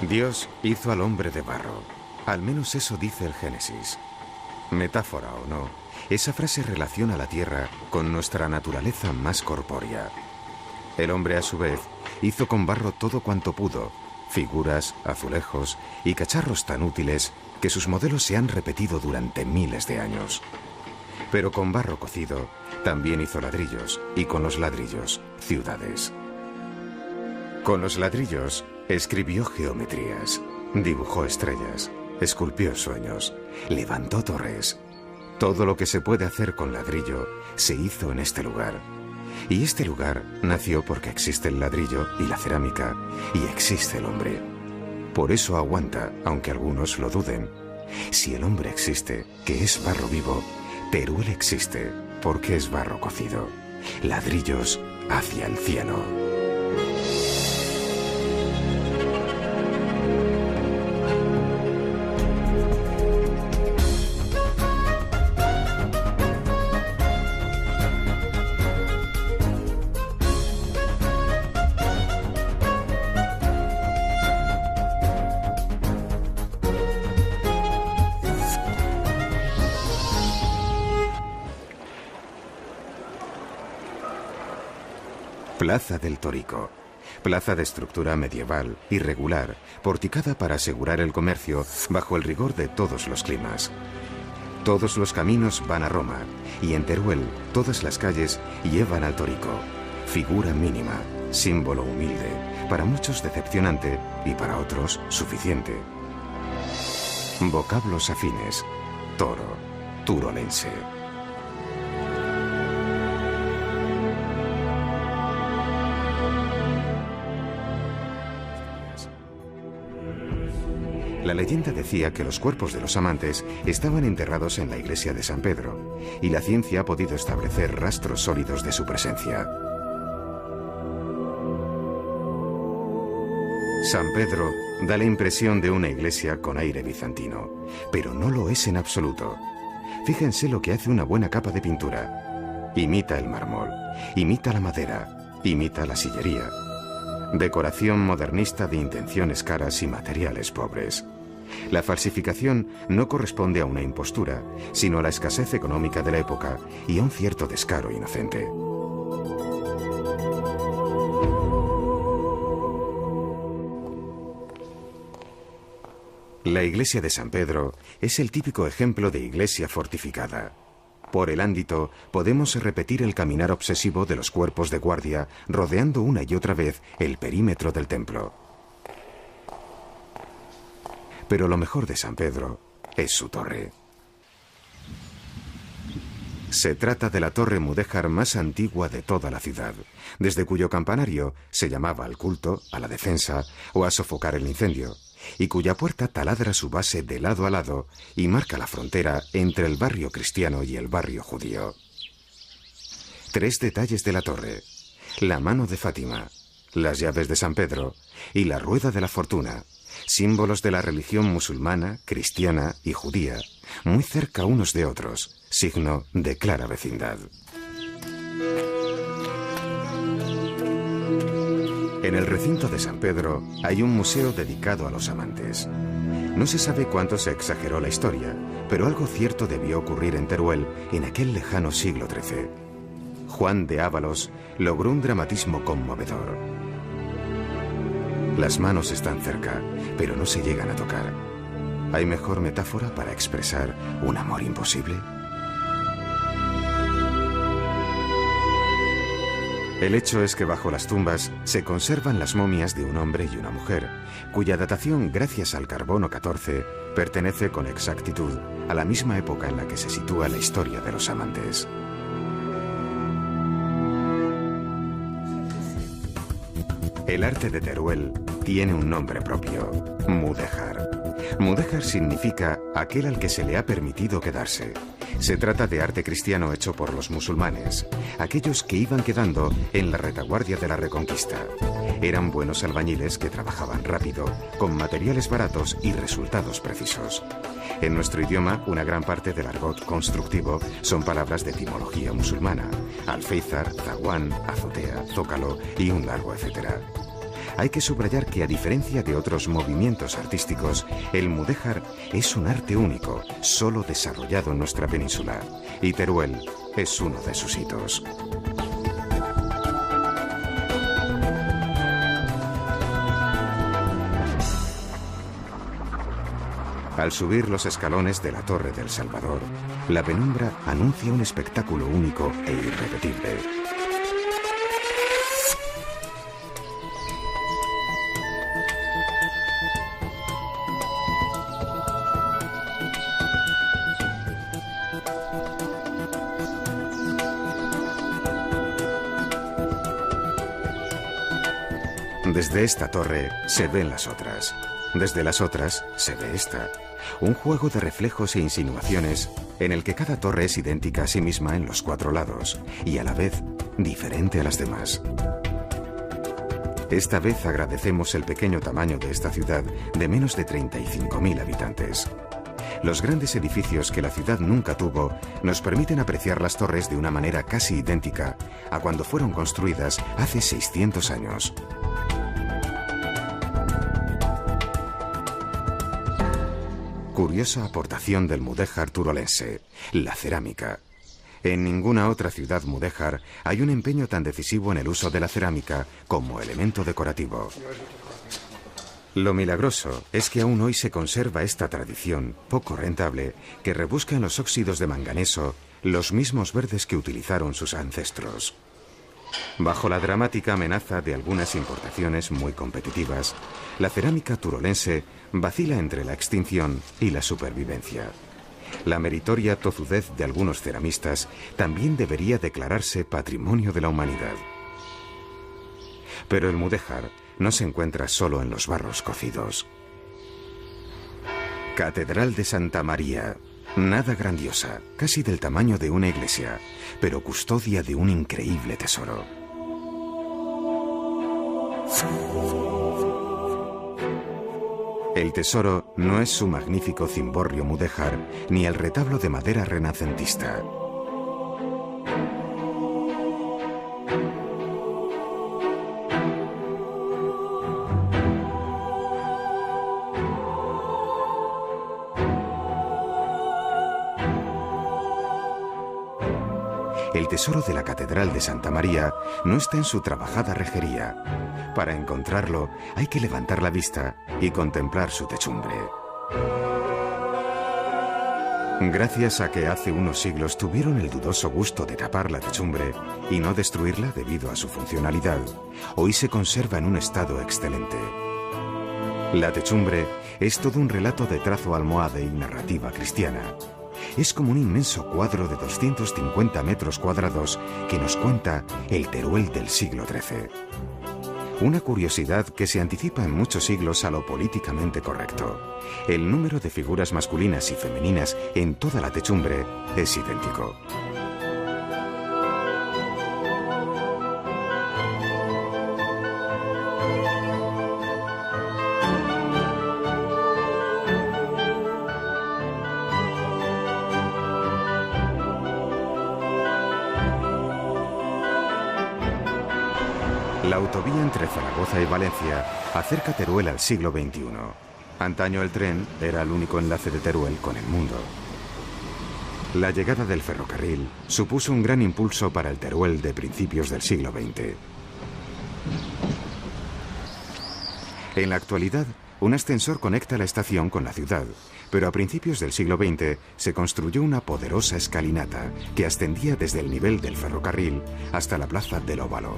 Dios hizo al hombre de barro. Al menos eso dice el Génesis. Metáfora o no, esa frase relaciona la tierra con nuestra naturaleza más corpórea. El hombre, a su vez, hizo con barro todo cuanto pudo, figuras, azulejos y cacharros tan útiles que sus modelos se han repetido durante miles de años. Pero con barro cocido también hizo ladrillos, y con los ladrillos, ciudades. Con los ladrillos escribió geometrías, dibujó estrellas, esculpió sueños, levantó torres. Todo lo que se puede hacer con ladrillo se hizo en este lugar. Y este lugar nació porque existe el ladrillo y la cerámica, y existe el hombre. Por eso aguanta, aunque algunos lo duden. Si el hombre existe, que es barro vivo, Teruel existe, porque es barro cocido. Ladrillos hacia el cielo. Plaza del Torico. Plaza de estructura medieval, irregular, porticada para asegurar el comercio bajo el rigor de todos los climas. Todos los caminos van a Roma, y en Teruel todas las calles llevan al Torico. Figura mínima, símbolo humilde, para muchos decepcionante y para otros suficiente. Vocablos afines. Toro, turolense. La leyenda decía que los cuerpos de los amantes estaban enterrados en la iglesia de San Pedro, y la ciencia ha podido establecer rastros sólidos de su presencia. San Pedro da la impresión de una iglesia con aire bizantino, pero no lo es en absoluto. Fíjense lo que hace una buena capa de pintura. Imita el mármol, imita la madera, imita la sillería. Decoración modernista de intenciones caras y materiales pobres. La falsificación no corresponde a una impostura, sino a la escasez económica de la época y a un cierto descaro inocente. La iglesia de San Pedro es el típico ejemplo de iglesia fortificada. Por el ámbito podemos repetir el caminar obsesivo de los cuerpos de guardia rodeando una y otra vez el perímetro del templo. Pero lo mejor de San Pedro es su torre. Se trata de la torre mudéjar más antigua de toda la ciudad, desde cuyo campanario se llamaba al culto, a la defensa o a sofocar el incendio, y cuya puerta taladra su base de lado a lado y marca la frontera entre el barrio cristiano y el barrio judío. 3 detalles de la torre: la mano de Fátima, las llaves de San Pedro y la rueda de la fortuna, símbolos de la religión musulmana, cristiana y judía, muy cerca unos de otros, signo de clara vecindad. En el recinto de San Pedro hay un museo dedicado a los amantes. No se sabe cuánto se exageró la historia, pero algo cierto debió ocurrir en Teruel en aquel lejano siglo XIII. Juan de Ávalos logró un dramatismo conmovedor. Las manos están cerca, pero no se llegan a tocar. ¿Hay mejor metáfora para expresar un amor imposible? El hecho es que bajo las tumbas se conservan las momias de un hombre y una mujer, cuya datación, gracias al carbono 14, pertenece con exactitud a la misma época en la que se sitúa la historia de los amantes. El arte de Teruel tiene un nombre propio: mudéjar. Mudéjar significa aquel al que se le ha permitido quedarse. Se trata de arte cristiano hecho por los musulmanes, aquellos que iban quedando en la retaguardia de la Reconquista. Eran buenos albañiles que trabajaban rápido, con materiales baratos y resultados precisos. En nuestro idioma, una gran parte del argot constructivo son palabras de etimología musulmana: alféizar, zaguán, azotea, zócalo y un largo etcétera. Hay que subrayar que, a diferencia de otros movimientos artísticos, el mudéjar es un arte único, solo desarrollado en nuestra península, y Teruel es uno de sus hitos. Al subir los escalones de la Torre del Salvador, la penumbra anuncia un espectáculo único e irrepetible. Desde esta torre se ven las otras. Desde las otras se ve esta. Un juego de reflejos e insinuaciones en el que cada torre es idéntica a sí misma en los 4 lados y a la vez diferente a las demás. Esta vez agradecemos el pequeño tamaño de esta ciudad de menos de 35.000 habitantes. Los grandes edificios que la ciudad nunca tuvo nos permiten apreciar las torres de una manera casi idéntica a cuando fueron construidas hace 600 años. Curiosa aportación del mudéjar turolense, la cerámica. En ninguna otra ciudad mudéjar hay un empeño tan decisivo en el uso de la cerámica como elemento decorativo. Lo milagroso es que aún hoy se conserva esta tradición, poco rentable, que rebusca en los óxidos de manganeso los mismos verdes que utilizaron sus ancestros. Bajo la dramática amenaza de algunas importaciones muy competitivas, la cerámica turolense vacila entre la extinción y la supervivencia. La meritoria tozudez de algunos ceramistas también debería declararse patrimonio de la humanidad. Pero el mudéjar no se encuentra solo en los barros cocidos. Catedral de Santa María. Nada grandiosa, casi del tamaño de una iglesia, pero custodia de un increíble tesoro. El tesoro no es su magnífico cimborrio mudéjar ni el retablo de madera renacentista. El tesoro de la Catedral de Santa María no está en su trabajada rejería. Para encontrarlo hay que levantar la vista y contemplar su techumbre. Gracias a que hace unos siglos tuvieron el dudoso gusto de tapar la techumbre y no destruirla debido a su funcionalidad, hoy se conserva en un estado excelente. La techumbre es todo un relato de trazo almohade y narrativa cristiana. Es como un inmenso cuadro de 250 metros cuadrados que nos cuenta el Teruel del siglo XIII. Una curiosidad que se anticipa en muchos siglos a lo políticamente correcto. El número de figuras masculinas y femeninas en toda la techumbre es idéntico. La autovía entre Zaragoza y Valencia acerca Teruel al siglo XXI. Antaño el tren era el único enlace de Teruel con el mundo. La llegada del ferrocarril supuso un gran impulso para el Teruel de principios del siglo XX. En la actualidad, un ascensor conecta la estación con la ciudad, pero a principios del siglo XX se construyó una poderosa escalinata que ascendía desde el nivel del ferrocarril hasta la plaza del Óvalo.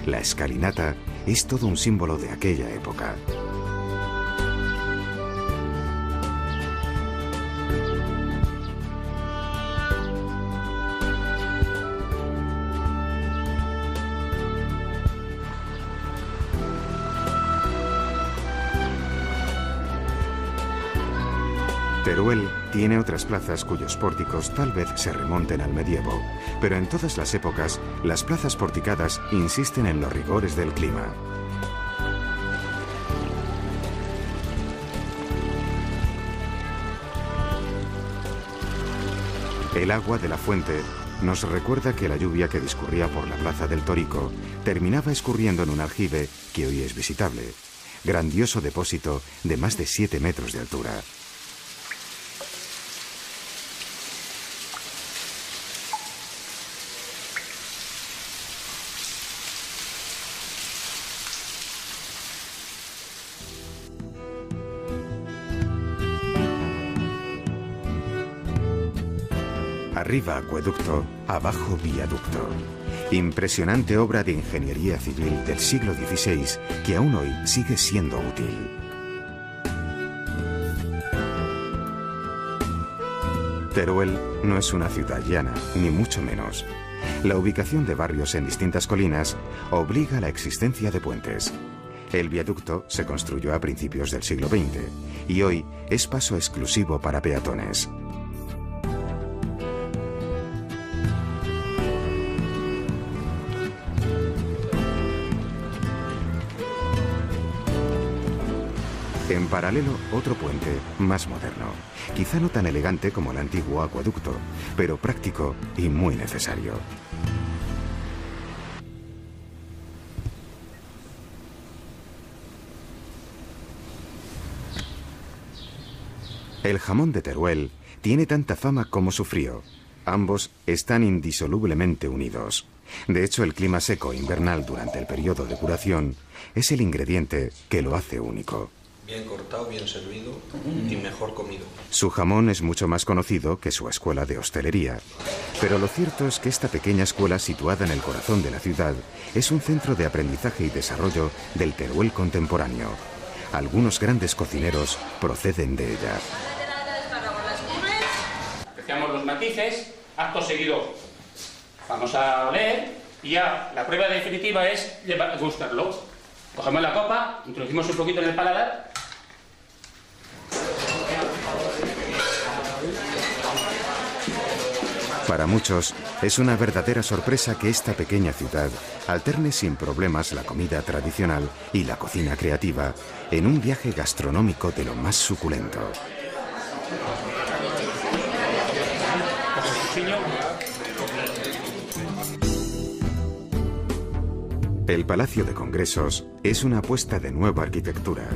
La escalinata es todo un símbolo de aquella época. Teruel tiene otras plazas cuyos pórticos tal vez se remonten al medievo, pero en todas las épocas las plazas porticadas insisten en los rigores del clima. El agua de la fuente nos recuerda que la lluvia que discurría por la plaza del Torico terminaba escurriendo en un aljibe que hoy es visitable. Grandioso depósito de más de 7 metros de altura. Arriba acueducto, abajo viaducto. Impresionante obra de ingeniería civil del siglo XVI que aún hoy sigue siendo útil. Teruel no es una ciudad llana, ni mucho menos. La ubicación de barrios en distintas colinas obliga a la existencia de puentes. El viaducto se construyó a principios del siglo XX y hoy es paso exclusivo para peatones. En paralelo, otro puente más moderno, quizá no tan elegante como el antiguo acueducto, pero práctico y muy necesario. El jamón de Teruel tiene tanta fama como su frío. Ambos están indisolublemente unidos. De hecho, el clima seco invernal durante el periodo de curación es el ingrediente que lo hace único. Bien cortado, bien servido y mejor comido. Su jamón es mucho más conocido que su escuela de hostelería. Pero lo cierto es que esta pequeña escuela situada en el corazón de la ciudad es un centro de aprendizaje y desarrollo del Teruel contemporáneo. Algunos grandes cocineros proceden de ella. Apreciamos los matices, acto seguido vamos a oler y ya la prueba definitiva es gustarlo. Cogemos la copa, introducimos un poquito en el paladar. Para muchos es una verdadera sorpresa que esta pequeña ciudad alterne sin problemas la comida tradicional y la cocina creativa en un viaje gastronómico de lo más suculento. El Palacio de Congresos es una apuesta de nueva arquitectura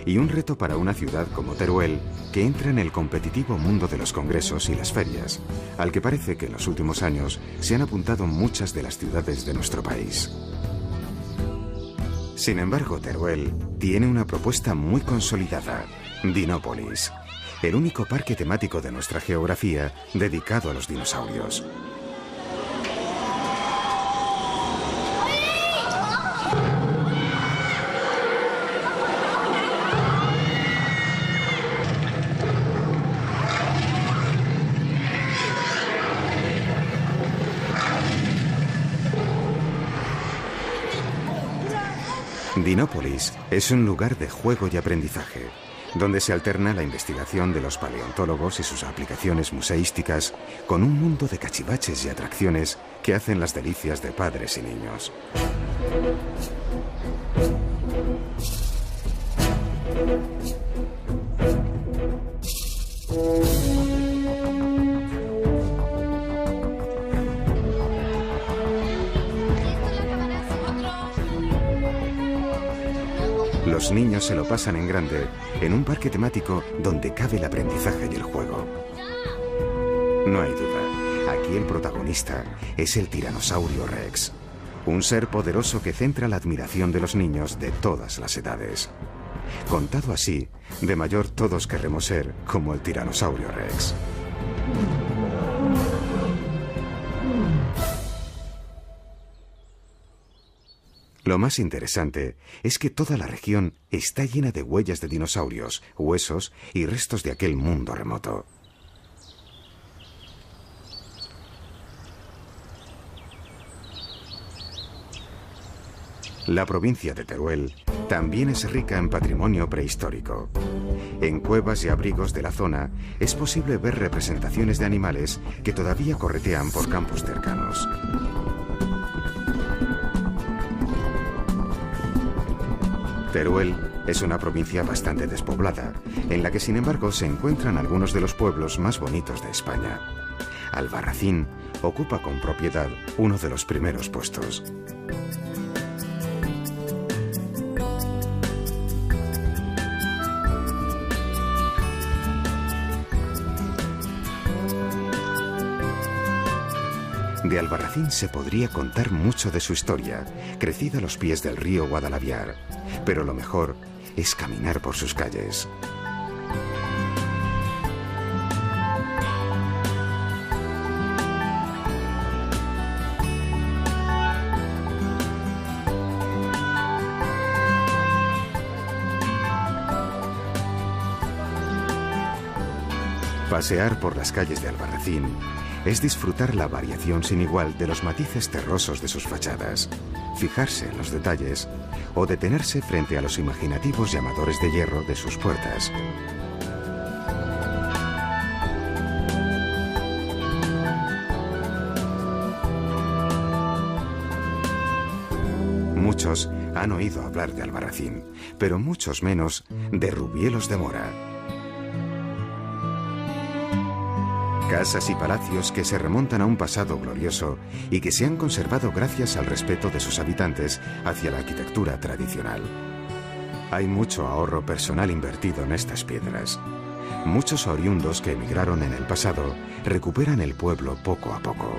y un reto para una ciudad como Teruel que entra en el competitivo mundo de los congresos y las ferias, al que parece que en los últimos años se han apuntado muchas de las ciudades de nuestro país. Sin embargo, Teruel tiene una propuesta muy consolidada, Dinópolis, el único parque temático de nuestra geografía dedicado a los dinosaurios. Dinópolis es un lugar de juego y aprendizaje, donde se alterna la investigación de los paleontólogos y sus aplicaciones museísticas con un mundo de cachivaches y atracciones que hacen las delicias de padres y niños. Los niños se lo pasan en grande en un parque temático donde cabe el aprendizaje y el juego. No hay duda, aquí el protagonista es el Tiranosaurio Rex, un ser poderoso que centra la admiración de los niños de todas las edades. Contado así, de mayor todos querremos ser como el Tiranosaurio Rex. Lo más interesante es que toda la región está llena de huellas de dinosaurios, huesos y restos de aquel mundo remoto. La provincia de Teruel también es rica en patrimonio prehistórico. En cuevas y abrigos de la zona es posible ver representaciones de animales que todavía corretean por campos cercanos. Teruel es una provincia bastante despoblada, en la que sin embargo se encuentran algunos de los pueblos más bonitos de España. Albarracín ocupa con propiedad uno de los primeros puestos. De Albarracín se podría contar mucho de su historia, crecida a los pies del río Guadalaviar, pero lo mejor es caminar por sus calles. Pasear por las calles de Albarracín es disfrutar la variación sin igual de los matices terrosos de sus fachadas, fijarse en los detalles o detenerse frente a los imaginativos llamadores de hierro de sus puertas. Muchos han oído hablar de Albarracín, pero muchos menos de Rubielos de Mora. Casas y palacios que se remontan a un pasado glorioso y que se han conservado gracias al respeto de sus habitantes hacia la arquitectura tradicional. Hay mucho ahorro personal invertido en estas piedras. Muchos oriundos que emigraron en el pasado recuperan el pueblo poco a poco.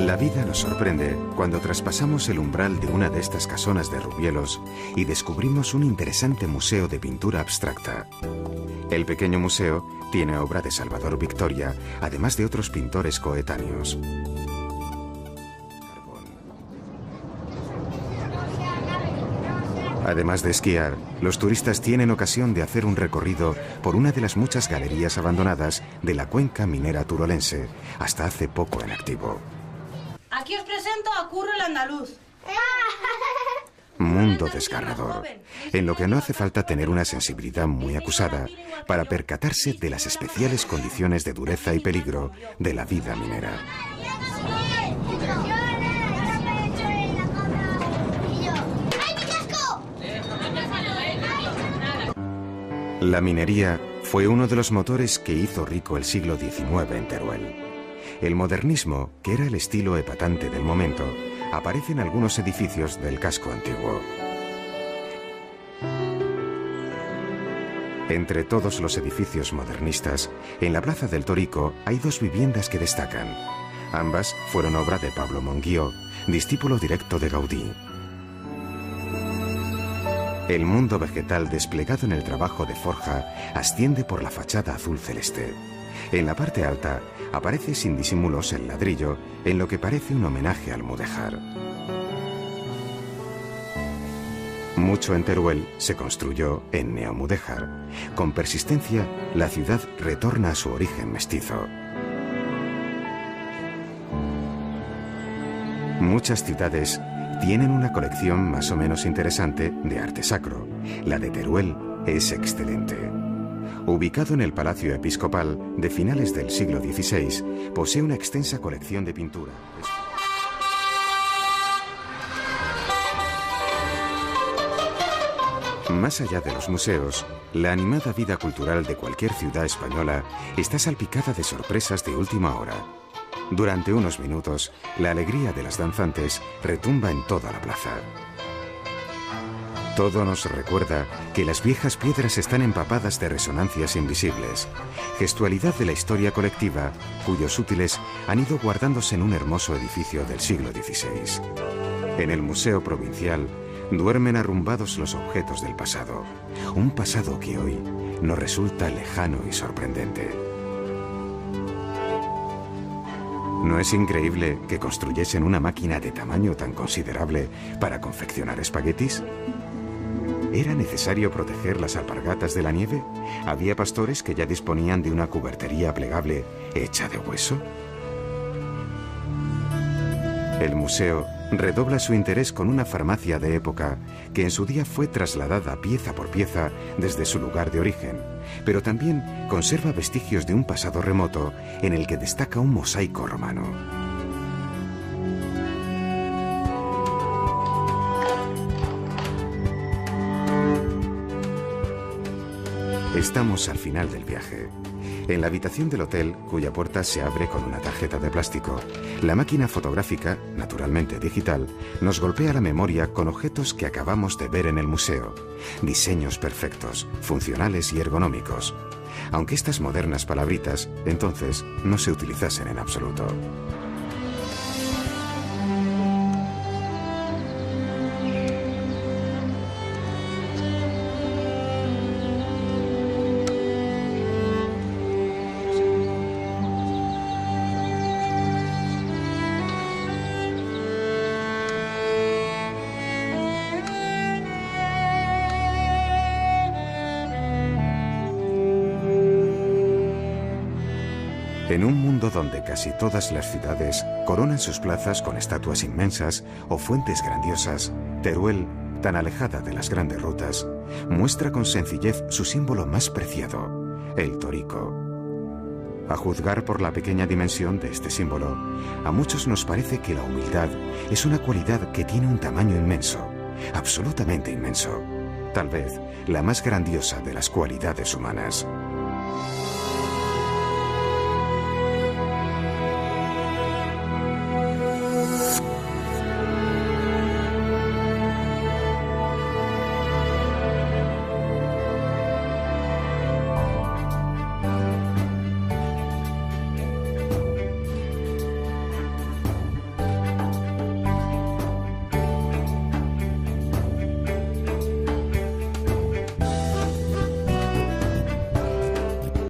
La vida nos sorprende cuando traspasamos el umbral de una de estas casonas de Rubielos y descubrimos un interesante museo de pintura abstracta. El pequeño museo tiene obra de Salvador Victoria, además de otros pintores coetáneos. Además de esquiar, los turistas tienen ocasión de hacer un recorrido por una de las muchas galerías abandonadas de la cuenca minera turolense, hasta hace poco en activo. Aquí os presento a Curro el Andaluz. Mundo desgarrador, en lo que no hace falta tener una sensibilidad muy acusada para percatarse de las especiales condiciones de dureza y peligro de la vida minera. La minería fue uno de los motores que hizo rico el siglo XIX en Teruel. El modernismo, que era el estilo epatante del momento, aparece en algunos edificios del casco antiguo. Entre todos los edificios modernistas, en la Plaza del Torico hay dos viviendas que destacan. Ambas fueron obra de Pablo Monguió, discípulo directo de Gaudí. El mundo vegetal desplegado en el trabajo de forja asciende por la fachada azul celeste. En la parte alta aparece sin disimulos el ladrillo, en lo que parece un homenaje al mudéjar. Mucho en Teruel se construyó en neomudéjar. Con persistencia, la ciudad retorna a su origen mestizo. Muchas ciudades tienen una colección más o menos interesante de arte sacro. La de Teruel es excelente. Ubicado en el Palacio Episcopal de finales del siglo XVI, posee una extensa colección de pintura. Más allá de los museos, la animada vida cultural de cualquier ciudad española está salpicada de sorpresas de última hora. Durante unos minutos, la alegría de las danzantes retumba en toda la plaza. Todo nos recuerda que las viejas piedras están empapadas de resonancias invisibles, gestualidad de la historia colectiva, cuyos útiles han ido guardándose en un hermoso edificio del siglo XVI. En el Museo Provincial duermen arrumbados los objetos del pasado, un pasado que hoy nos resulta lejano y sorprendente. ¿No es increíble que construyesen una máquina de tamaño tan considerable para confeccionar espaguetis? ¿Era necesario proteger las alpargatas de la nieve? ¿Había pastores que ya disponían de una cubertería plegable hecha de hueso? El museo redobla su interés con una farmacia de época que en su día fue trasladada pieza por pieza desde su lugar de origen, pero también conserva vestigios de un pasado remoto en el que destaca un mosaico romano. Estamos al final del viaje. En la habitación del hotel, cuya puerta se abre con una tarjeta de plástico, la máquina fotográfica, naturalmente digital, nos golpea la memoria con objetos que acabamos de ver en el museo. Diseños perfectos, funcionales y ergonómicos. Aunque estas modernas palabritas, entonces, no se utilizasen en absoluto. En un mundo donde casi todas las ciudades coronan sus plazas con estatuas inmensas o fuentes grandiosas, Teruel, tan alejada de las grandes rutas, muestra con sencillez su símbolo más preciado, el torico. A juzgar por la pequeña dimensión de este símbolo, a muchos nos parece que la humildad es una cualidad que tiene un tamaño inmenso, absolutamente inmenso, tal vez la más grandiosa de las cualidades humanas.